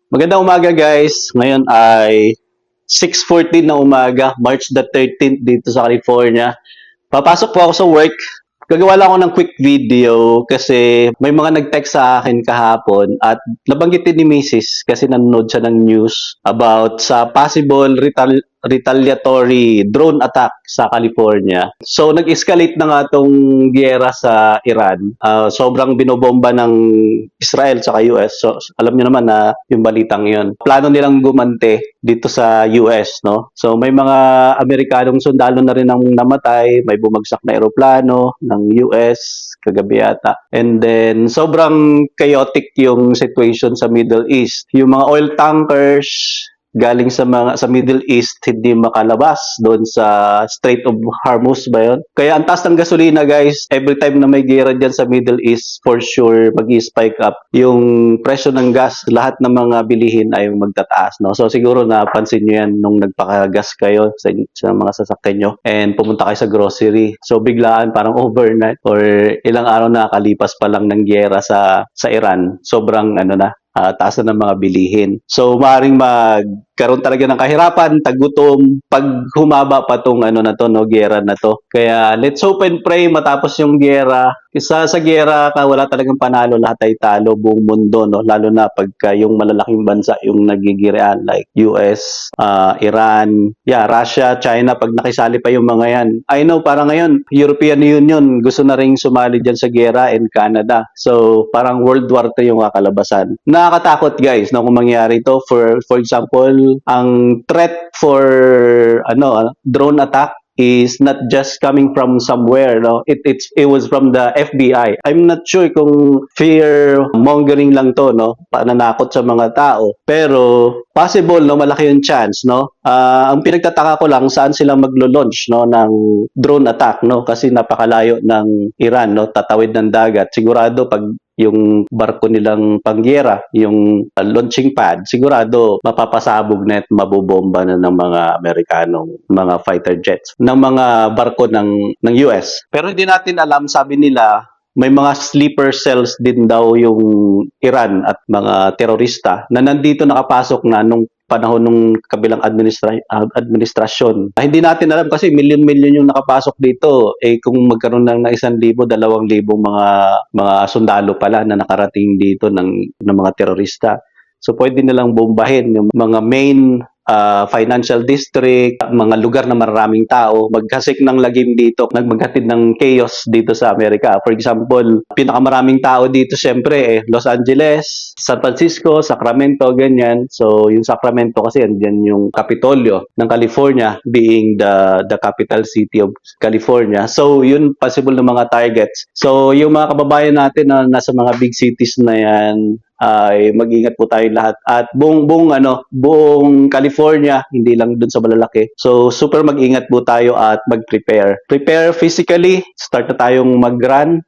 Magandang umaga guys. Ngayon ay 6:14 na umaga, March the 13th dito sa California. Papasok po ako sa work. Gagawa lang ako ng quick video kasi may mga nag-text sa akin kahapon at nabanggit din ni Mrs. kasi nanonood siya ng news about sa possible retaliatory drone attack sa California. So nag-escalate na nga tong giyera sa Iran. Sobrang binobomba ng Israel sa US. So alam niyo naman na yung balitang 'yon. Plano nilang gumante dito sa US, no? So may mga Amerikanong sundalo na rin ang namatay, may bumagsak na eroplano ng US kagabi yata. And then sobrang chaotic yung situation sa Middle East. Yung mga oil tankers galing sa Middle East hindi makalabas doon sa Strait of Hormuz ba yun? Kaya ang taas ng gasolina guys, every time na may gera dyan sa Middle East, for sure mag-spike up yung presyo ng gas, lahat ng mga bilihin ay magtataas, no? So siguro napansin nyo yan nung nagpakagas kayo sa mga sasakyan nyo and pumunta kayo sa grocery. So biglaan parang overnight or ilang araw na kalipas pa lang ng gera sa Iran, sobrang taas na ng mga bilihin. So, maaaring magkaroon talaga ng kahirapan, tagutom, pag humaba pa tong gera na to. Kaya, let's hope and pray matapos yung gera. Isa sa gera, wala talagang panalo, lahat ay talo, buong mundo, no? Lalo na pagka yung malalaking bansa yung nagigirean, like US, Iran, Russia, China, pag nakisali pa yung mga yan. I know, parang ngayon, European Union, gusto na ring sumali dyan sa gera and Canada. So, parang World War II yung kakalabasan. Nakakatakot guys, no, kung mangyari to. For example, ang threat for drone attack is not just coming from somewhere, no? It was from the FBI. I'm not sure kung fear mongering lang to, no? Pananakot sa mga tao. Pero possible, no, malaki yung chance, no? Ang pinagtataka ko lang saan sila maglo-launch, no, ng drone attack, no? Kasi napakalayo ng Iran, no? Tatawid ng dagat. Sigurado pag yung barko nilang pangyera, yung launching pad, sigurado mapapasabog na at mabobomba na ng mga Amerikanong mga fighter jets, ng mga barko ng US. Pero hindi natin alam, sabi nila, may mga sleeper cells din daw yung Iran at mga terorista na nandito nakapasok na nung panahon ng kabilang administrasyon. Hindi natin alam kasi milyon-milyon yung nakapasok dito. Kung magkaroon ng 1,000, 2,000 mga sundalo pala na nakarating dito ng mga terorista. So pwede nilang bombahin yung mga main financial district, mga lugar na maraming tao, maghasik ng lagim dito, maghatid ng chaos dito sa Amerika. For example, pinakamaraming tao dito siyempre Los Angeles, San Francisco, Sacramento, ganyan. So yung Sacramento kasi andyan yung Kapitolyo ng California, being the capital city of California. So yun possible ng mga targets. So yung mga kababayan natin na nasa mga big cities na yan, ay mag-ingat po tayo lahat at buong California, hindi lang dun sa malalaki. So super mag-ingat po tayo at mag-prepare. Prepare physically, start na tayong mag-run,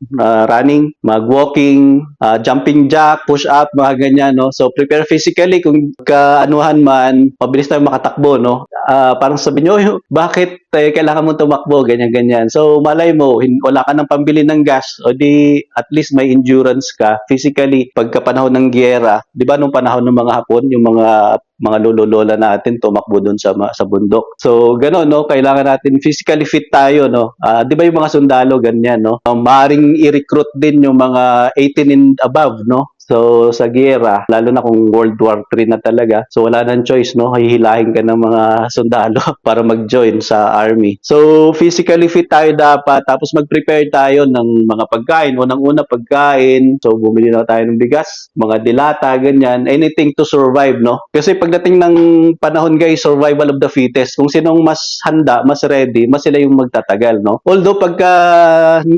running, mag-walking, jumping jack, push up, mga ganyan, no? So prepare physically, kung kaanuhan man, mabilis tayong makatakbo, no? Parang sabi nyo, bakit kailangan mo tumakbo, ganyan-ganyan. So malay mo, wala ka ng pambili ng gas, o di at least may endurance ka physically pagka panahon ng giyera. Di ba nung panahon ng mga Hapon, yung mga lolo-lola natin tumakbo doon sa bundok. So gano'n, no, kailangan natin physically fit tayo, no. 'Di ba yung mga sundalo ganyan, no? Maaring i-recruit din yung mga 18 and above, no. So sa giyera, lalo na kung World War III na talaga, so wala nang choice, no, hihilahin ka ng mga sundalo para mag-join sa army. So physically fit tayo dapat, tapos mag-prepare tayo ng mga pagkain. Unang-una pagkain, so bumili na tayo ng bigas, mga dilata, ganyan, anything to survive, no. Kasi pagdating ng panahon guys, survival of the fittest. Kung sinong mas handa, mas ready, mas sila yung magtatagal, no. Although pagka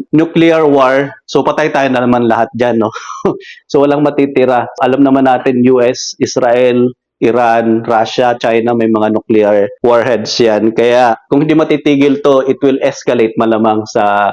nuclear war, so patay tayo na naman lahat dyan, no. So walang matitira. Alam naman natin US, Israel, Iran, Russia, China, may mga nuclear warheads yan. Kaya kung hindi matitigil to, it will escalate malamang sa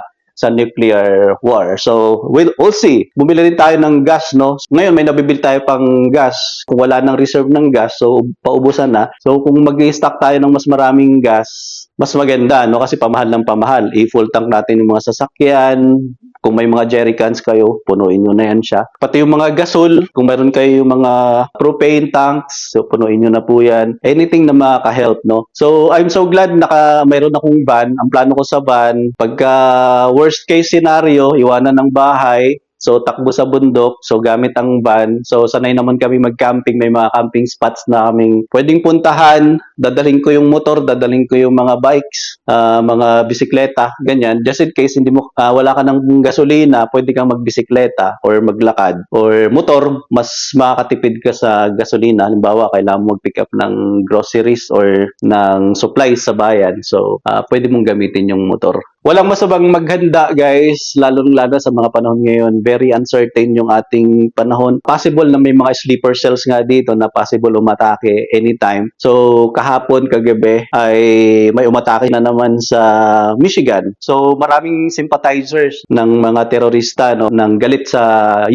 nuclear war. So, we'll see. Bumili rin tayo ng gas, no? Ngayon, may nabibili tayo pang gas. Kung wala nang reserve ng gas, so paubusan na. So, kung mag-i-stock tayo ng mas maraming gas, mas maganda, no? Kasi pamahal ng pamahal. I-full tank natin yung mga sasakyan, Kung may mga jerrycans kayo, punuin nyo na yan siya. Pati yung mga gasol, kung meron kayo yung mga propane tanks, so punuin nyo na po yan. Anything na makaka-help, no? So, I'm so glad mayroon akong van. Ang plano ko sa van, pagka worst case scenario, iwanan ng bahay, so takbo sa bundok, so gamit ang van. So sanay naman kami mag-camping, may mga camping spots na kaming pwedeng puntahan. Dadaling ko yung motor, dadaling ko yung mga bikes, mga bisikleta, ganyan. Just in case wala ka ng gasolina, pwede kang magbisikleta or maglakad or motor, mas makakatipid ka sa gasolina. Halimbawa, kailangan mo mag-pick up ng groceries or ng supplies sa bayan. So, pwede mong gamitin yung motor. Walang masamang maghanda, guys, lalong-lalo sa mga panahon ngayon. Very uncertain yung ating panahon. Possible na may mga sleeper cells nga dito na possible umatake anytime. So, kahapon, kagabi, ay may umatake na naman sa Michigan. So, maraming sympathizers ng mga terorista, no, ng galit sa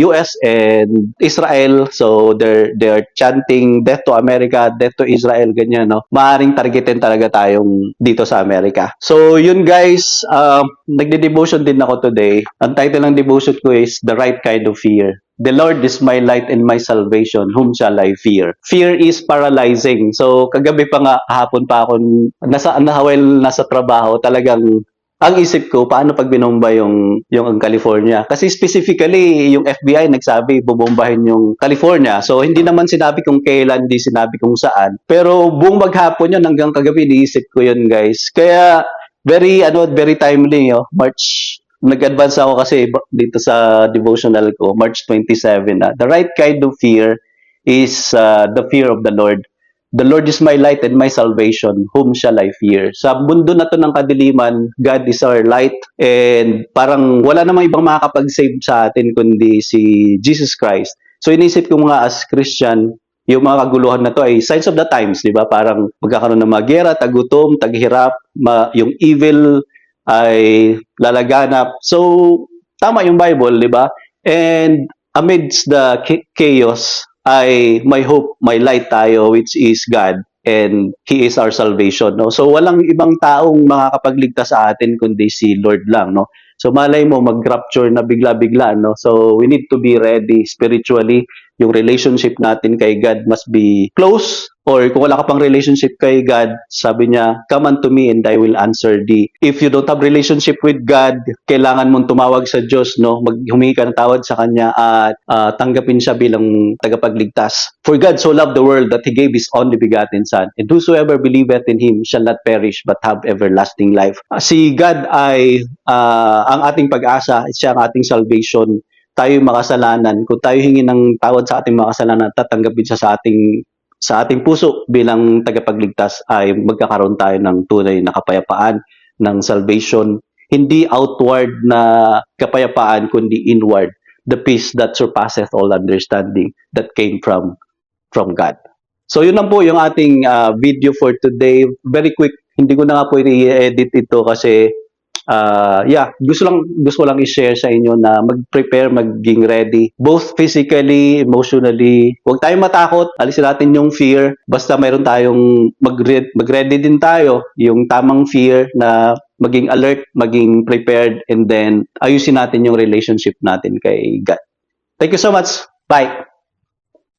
US and Israel. So, they're chanting death to America, death to Israel, ganyan, no. Maaring targetin talaga tayong dito sa Amerika. So, yun, guys, nagde-devotion din ako today. Ang title ng devotion ko is The Right Kind of Fear. The Lord is my light and my salvation. Whom shall I fear? Fear is paralyzing. So, kagabi pa nga, hapon pa ako, nasa trabaho, talagang ang isip ko, paano pag binomba yung California? Kasi specifically, yung FBI nagsabi, bubombahin yung California. So, hindi naman sinabi kung kailan, hindi sinabi kung saan. Pero buong maghapon yun, hanggang kagabi, niisip ko yun, guys. Kaya, very timely, oh. Nag-advance ako kasi dito sa devotional ko, March 27. The right kind of fear is the fear of the Lord. The Lord is my light and my salvation. Whom shall I fear? Sa mundo na to ng kadiliman, God is our light. And parang wala namang ibang makakapag-save sa atin kundi si Jesus Christ. So inisip ko mga as Christian, yung mga kaguluhan na to ay signs of the times, di ba? Parang magkakaroon ng mga gera, tagutom, taghirap, yung evil ay lalaganap. So, tama yung Bible, di ba? And amidst the chaos, ay may hope, may light tayo, which is God, and He is our salvation, no? So, walang ibang taong makakapagligtas sa atin kundi si Lord lang, no? So, malay mo, mag-rapture na bigla-bigla, no? So, we need to be ready spiritually. Yung relationship natin kay God must be close, or kung wala ka pang relationship kay God, sabi niya, come unto me and I will answer thee. If you don't have relationship with God, kailangan mong tumawag sa Diyos, no? Humingi ka ng tawad sa Kanya at tanggapin siya bilang tagapagligtas. For God so loved the world that He gave His only begotten Son, and whosoever believeth in Him shall not perish but have everlasting life. Si God ay ang ating pag-asa, siya ang ating salvation. Tayo makasalanan, kung tayo hingi ng tawad sa ating mga kasalanan, tatanggapin siya sa ating puso bilang tagapagligtas, ay magkakaroon tayo ng tunay na kapayapaan, ng salvation. Hindi outward na kapayapaan, kundi inward. The peace that surpasseth all understanding that came from God. So yun lang po yung ating video for today. Very quick. Hindi ko na nga po i-edit ito kasi gusto lang i-share sa inyo na mag-prepare, maging ready, both physically, emotionally. Huwag tayong matakot, alisin natin yung fear, basta mayroon tayong mag-ready din tayo, yung tamang fear na maging alert, maging prepared, and then ayusin natin yung relationship natin kay God. Thank you so much. Bye!